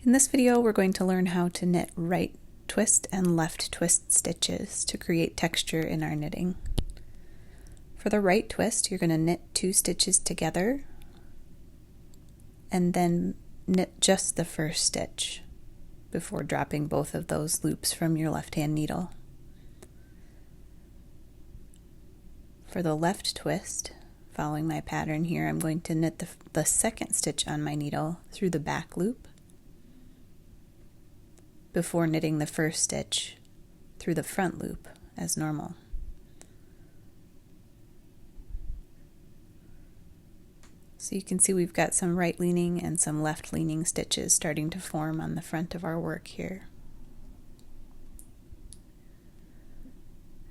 In this video, we're going to learn how to knit right twist and left twist stitches to create texture in our knitting. For the right twist, you're going to knit 2 stitches together and then knit just the first stitch before dropping both of those loops from your left-hand needle. For the left twist, following my pattern here, I'm going to knit the second stitch on my needle through the back loop before knitting the first stitch through the front loop as normal. So you can see we've got some right leaning and some left leaning stitches starting to form on the front of our work here.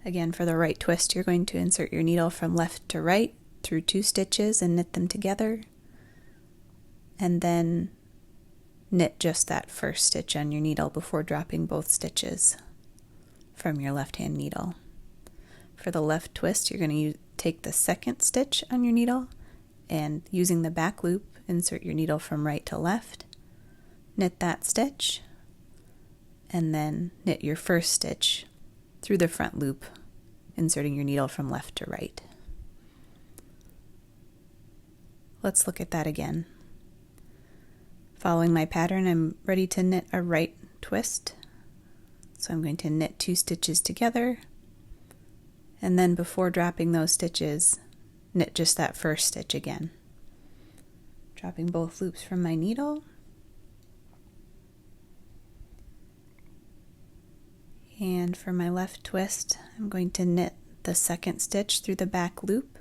Again, for the right twist, you're going to insert your needle from left to right through 2 stitches and knit them together, and then knit just that first stitch on your needle before dropping both stitches from your left-hand needle. For the left twist, you're going to take the second stitch on your needle and using the back loop, insert your needle from right to left, knit that stitch, and then knit your first stitch through the front loop, inserting your needle from left to right. Let's look at that again. Following my pattern, I'm ready to knit a right twist. So I'm going to knit 2 stitches together, and then before dropping those stitches, knit just that first stitch again. Dropping both loops from my needle. And for my left twist, I'm going to knit the second stitch through the back loop.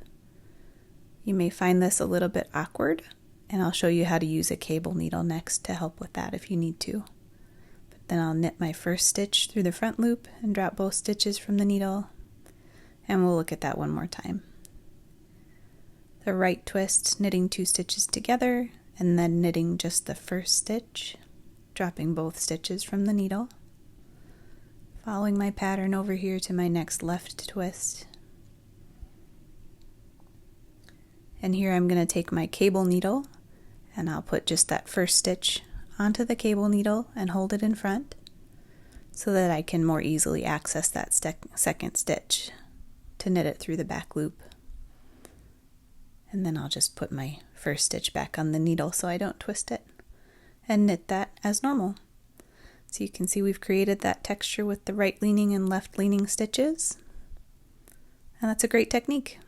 You may find this a little bit awkward, and I'll show you how to use a cable needle next to help with that if you need to. But then I'll knit my first stitch through the front loop and drop both stitches from the needle, and we'll look at that one more time. The right twist, knitting 2 stitches together, and then knitting just the first stitch, dropping both stitches from the needle. Following my pattern over here to my next left twist. And here I'm going to take my cable needle and I'll put just that first stitch onto the cable needle and hold it in front so that I can more easily access that second stitch to knit it through the back loop. And then I'll just put my first stitch back on the needle so I don't twist it and knit that as normal. So you can see we've created that texture with the right leaning and left leaning stitches, and that's a great technique.